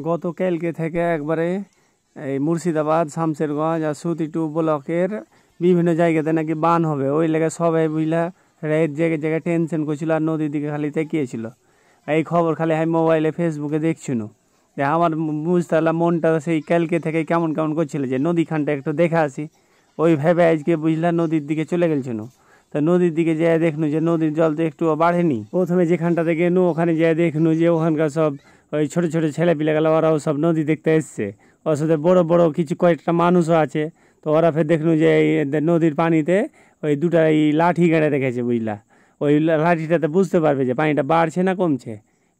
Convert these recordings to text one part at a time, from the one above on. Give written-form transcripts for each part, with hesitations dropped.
গতকালকে থেকে একবারে এই মুর্শিদাবাদ, শামশেরগঞ্জ আর সুতিটু ব্লকের বিভিন্ন জায়গাতে নাকি বান হবে। ওই লেগে সবাই বুঝলা রাত জেগে জেগে টেনশন করছিল আর নদীর দিকে খালি তাকিয়েছিল। এই খবর খালি আমি মোবাইলে ফেসবুকে দেখছিল। যে আমার বুঝতে পারলাম মনটা সেই কালকে থেকে কেমন কেমন করছিল যে নদী খানটা একটু দেখে আসি। ওই ভেবে আজকে বুঝলা নদীর দিকে চলে গেছিল। তো নদীর দিকে যেয়ে দেখনু যে নদীর জল তো একটুও বাড়েনি। প্রথমে যেখানটাতে গেলু ওখানে যেয়ে দেখনু যে ওখানকার সব ওই ছোটো ছোটো ছেলেপিলে গেল, ওরাও সব নদী দেখতে এসছে। ওর সাথে বড়ো বড়ো কিছু কয়েকটা মানুষও আছে। তো ওরা ফের দেখনু যে এই নদীর পানিতে ওই দুটা এই লাঠি গেড়ে রেখেছে বুঝলা। ওই লাঠিটাতে বুঝতে পারবে যে পানিটা বাড়ছে না কমছে।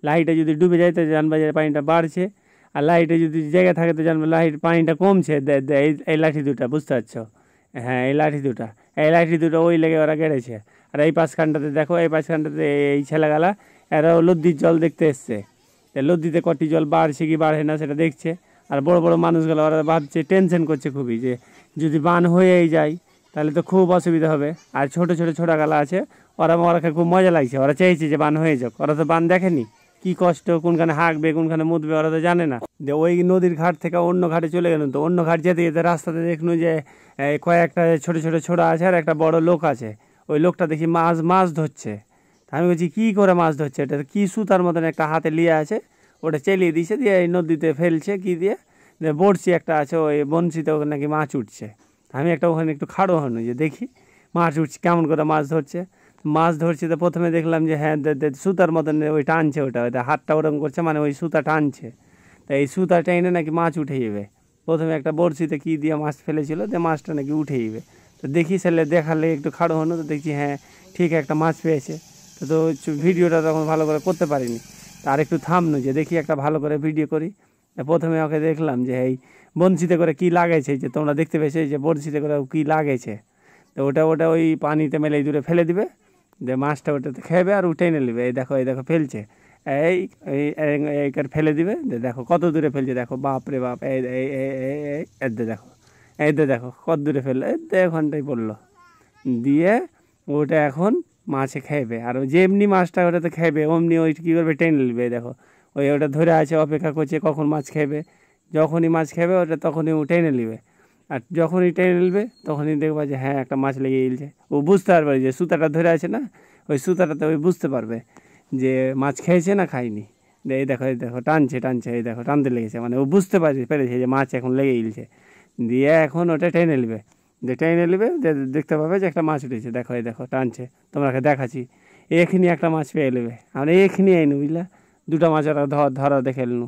লাঠিটা যদি ডুবে যায় তো জানবে যে পানিটা বাড়ছে, আর লাঠিটা যদি জায়গা থাকে তো জানবে পানিটা কমছে। এই লাঠি দুটা বুঝতে পারছো? হ্যাঁ, এই লাঠি দুটো ওই লেগে ওরা গেড়েছে। আর এই পাশখানটাতে দেখো, এই পাশখানটাতে এই ছেলেগালা এরাও লদ্দির জল দেখতে এসছে। লদ্দিতে কটি জল বাড়ছে কি বাড়ে না সেটা দেখছে। আর বড় বড় মানুষগুলো ওরা ভাবছে, টেনশন করছে খুবই যে যদি বান হয়েই যায় তাহলে তো খুব অসুবিধা হবে। আর ছোটো ছোটো ছোটাগালা আছে, ওরাকে খুব মজা লাগছে। ওরা চাইছে যে বান হয়ে যাক। ওরা তো বান দেখেনি, কি কষ্ট, কোনখানে হাঁকবে কোনখানে মুদবে ওরা তো জানে না। যে ওই নদীর ঘাট থেকে অন্য ঘাটে চলে গেলেন। তো অন্য ঘাট যেতে যেতে রাস্তাতে দেখলু যে কয়েকটা ছোটো ছোটো ছোড়া আছে আর একটা বড় লোক আছে। ওই লোকটা দেখি মাছ ধরছে। আমি বলছি কী করে মাছ ধরছে? এটা কী সুতার মতন একটা হাতে লিয়ে আছে, ওটা চালিয়ে দিয়েছে, দিয়ে এই নদীতে ফেলছে কি দিয়ে বড়শি একটা আছে, ওই বনশিতে ওখানে নাকি মাছ উঠছে। আমি ওখানে একটু খাড়ো হনু যে দেখি মাছ উঠছে কেমন করে মাছ ধরছে। মাছ ধরছে তো প্রথমে দেখলাম যে হ্যাঁ সুতার মতন ওই টানছে, ওটা হাতটা ওরকম করছে, মানে ওই সুতা টানছে। তো এই সুতা টেনে নাকি মাছ উঠে যাবে। প্রথমে একটা বড়শিতে কী দিয়ে মাছ ফেলেছিল, যে মাছটা নাকি উঠে যাবে। তো দেখি সেলে দেখালে একটু খাড়ো হনু, তো দেখছি হ্যাঁ ঠিক একটা মাছ পেয়েছে। তো ভিডিওটা তখন ভালো করে করতে পারিনি। আর একটু থামনু যে দেখি একটা ভালো করে ভিডিও করি। প্রথমে ওকে দেখলাম যে এই বনশিতে করে কি লাগাইছে, যে তোমরা দেখতে পেয়েছো যে বনশিতে করে কি লাগাইছে। তো ওটা ওই পানিতে মেলে দূরে ফেলে দিবে, যে মাছটা ওটাতে খেবে আর উঠে এনে নেবে। এই দেখো ফেলছে, এই ফেলে দিবে। দেখো কত দূরে ফেলছে, দেখো বাপরে বাপ। দেখো কত দূরে ফেললো, ঘন্টায় পড়লো দিয়ে ওটা এখন মাছে খাইবে। আর যেমনি মাছটা ওটাতে খাইবে অমনি ওই কী করবে, টেনে নেবে। দেখো ওটা ধরে আছে, অপেক্ষা করছে কখন মাছ খাইবে। যখনই মাছ খাবে ওটা তখনই ও টেনে নেবে। আর যখনই টেনে নেবে তখনই দেখবা যে হ্যাঁ একটা মাছ লেগে গেছে। ও বুঝতে পারবে যে সুতাটা ধরে আছে না, ওই সুতাটাতে ওই বুঝতে পারবে যে মাছ খেয়েছে না খায়নি। এই দেখো টানছে, এই দেখো টানতে লেগেছে, মানে ও বুঝতে পেরেছে যে মাছ এখন লেগে গেছে। দিয়ে এখন ওটা টেনে নেবে, টেনে নেবে, দেখতে পাবে যে একটা মাছ উঠেছে। দেখো টানছে, তোমাকে দেখাচ্ছি। এখানে একটা মাছ পেয়ে নেবে, আমরা এখানে আইনু বুঝলা। দুটো মাছ ওরা ধরা দেখে এলনু।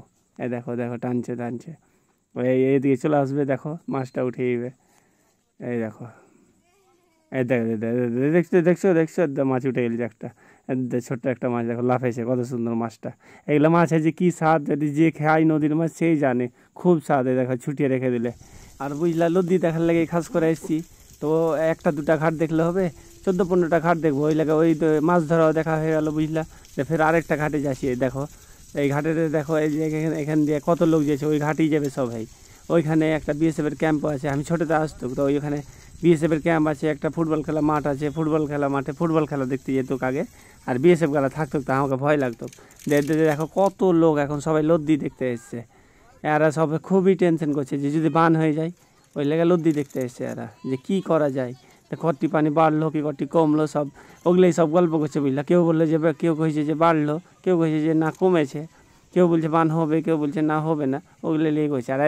দেখো টানছে এইদিকে চলে আসবে, দেখো মাছটা উঠে যাবে। এই দেখো দেখছো মাছ উঠে গেছে একটা ছোট্ট একটা মাছ। দেখো লাফেছে, কত সুন্দর মাছটা। এগুলো মাছ আছে কি স্বাদ, যে খায় নদীর মাছ সেই জানে, খুব স্বাদ। দেখো ছুটিয়ে রেখে দিলে। আর বুঝলা নদী দেখার লাগে খাস করে এসেছি। তো একটা দুটা ঘাট দেখলে হবে, 14-15টা ঘাট দেখবো। ওই লাগে ওই মাছ ধরাও দেখা হয়ে গেলো বুঝলা। ফের আরেকটা ঘাটে যাচ্ছি। দেখো এই ঘাটেতে দেখো, এই যে এখান দিয়ে কত লোক যাচ্ছে, ওই ঘাটেই যাবে সবাই। ওইখানে একটা বিএসএফের ক্যাম্পও আছে। আমি ছোটোতে আসতো, তো ওইখানে বিএসএফের ক্যাম্প আছে, একটা ফুটবল খেলা মাঠ আছে। ফুটবল খেলা দেখতে যেত আগে। আর বিএসএফ খেলা থাকতো, তো আমাকে ভয় লাগতো। দেখো কত লোক এখন সবাই লদ্দি দেখতে এসছে। এরা সব খুবই টেনশন করছে যে যদি বান হয়ে যায়। ওই লেগে লদ্দি দেখতে এসছে এরা, যে কী করা যায়, কটি পানি বাড়লো কি কটি কমলো, সব ওগুলোই সব গল্প করছে বুঝলা। কেউ বললো যে, কেউ কইছে যে বাড়লো, কেউ কইছে যে না কমেছে, কেউ বলছে বান হবে, কেউ বলছে না হবে না। ওগুলো নিয়ে কইছে। আর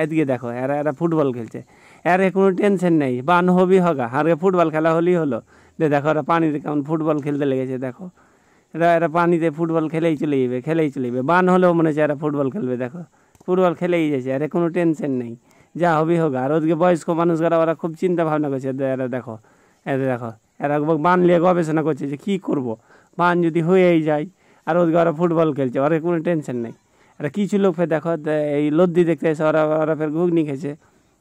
এদিকে দেখো এরা ফুটবল খেলছে। এর কোনো টেনশন নেই, বান হবেই হগা, আর ফুটবল খেলা হলেই হলো। দেখো এরা পানিতে কেমন ফুটবল খেলতে লেগেছে। দেখো এরা পানিতে ফুটবল খেলেই চলে যাবে। বান হলেও মনে হচ্ছে এরা ফুটবল খেলবে। দেখো ফুটবল খেলেই যাচ্ছে, আরে কোনো টেনশন নেই, যা হবেই হোক। আর ওদিকে বয়স্ক মানুষরা ওরা খুব চিন্তা ভাবনা করছে। এরা দেখো এরা বান নিয়ে গবেষণা করছে যে কী করবো, বান যদি হয়েই যায়। আর ওদিকে ওরা ফুটবল খেলছে, ওরা কোনো টেনশন নেই। আর কিছু লোক ফের দেখো এই লদ্দি দেখতে এসে ওরা ফের ঘুগনি খেয়েছে।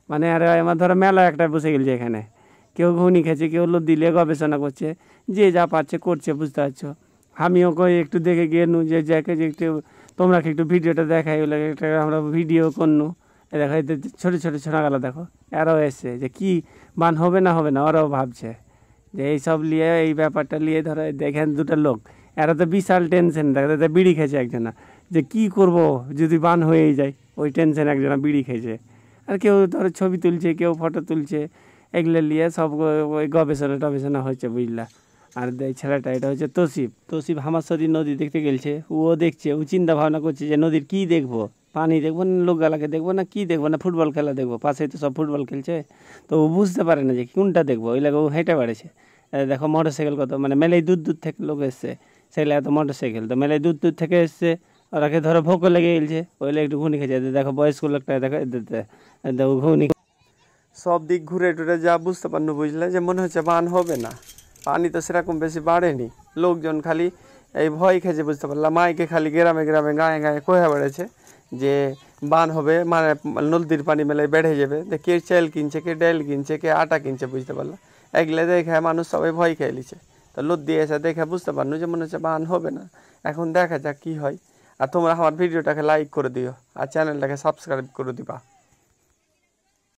মানে আর আমার ধরো মেলা একটা বসে গেছে এখানে, কেউ ঘুগনি খেয়েছে, কেউ লদ্দি নিয়ে গবেষণা করছে, যে যা পাচ্ছে করছে, বুঝতে পারছো। আমিও কই একটু দেখে গিয়ে নু যে যাকে যে একটু তোমরা একটু ভিডিওটা দেখাই, ওগুলো একটা আমরা ভিডিও করনু। দেখো ছোটো ছোটো গেলো, দেখো এরাও এসছে যে কি বান হবে না ওরাও ভাবছে যে এইসব নিয়ে, এই ব্যাপারটা নিয়ে ধরো দেখেন দুটো লোক, এরা তো বিশাল টেনশন। দেখো বিড়ি খেয়েছে একজনা, যে কি করব যদি বান হয়েই যায়, ওই টেনশন একজনা বিড়ি খেয়েছে, আর কেউ ধরো ছবি তুলছে, কেউ ফটো তুলছে, এগুলো নিয়ে সব ওই গবেষণা হচ্ছে বুঝলা। আর এই ছেলেটা এটা হচ্ছে তসিফ আমার সাথে নদী দেখতে গেলছে, ও দেখছে, ও চিন্তা ভাবনা করছে যে নদীর কি দেখবো, পানি দেখবো না লোকগালাকে দেখবো না কি দেখবো না ফুটবল খেলা দেখবো, পাশেই তো সব ফুটবল খেলছে। তো ও বুঝতে পারে না যে কোনটা দেখবো, ওই লাগে ও হেঁটে বেড়েছে। দেখো মোটর সাইকেল কত, মানে মেলায় দূর থেকে লোক এসছে, সেগুলো এত মোটর সাইকেল তো মেলায় দূর থেকে এসছে, ওরাকে ধরো ভোকও লেগে গেলছে, ওইলে একটু ঘুনি খেয়েছে। দেখো বয়স্ক লোকটা দেখো ঘুনি সব দিক ঘুরে টুরে যা বুঝতে পারলো বুঝলে যে মনে হচ্ছে বান হবে না, পানি তো সেরকম বেশি বাড়েনি, লোকজন খালি এই ভয় খেয়েছে বুঝতে পারলাম, মাইকে খালি গ্রামে গায়ে কয়ে বেড়েছে যে বান হবে, মানে নদীর পানি মেলায় বেড়ে যাবে, কে চাল কিনছে, কে ডাল কিনছে, কে আটা কিনছে বুঝতে পারলাম। এগুলো দেখে মানুষ সবাই ভয় খেয়ে নিচ্ছে। তো লদ্দি এসে দেখে বুঝতে পারলো যে মনে হচ্ছে বান হবে না। এখন দেখা যাক কি হয়। আর তোমরা আমার ভিডিওটাকে লাইক করে দিও আর চ্যানেলটাকে সাবস্ক্রাইব করে দিবা।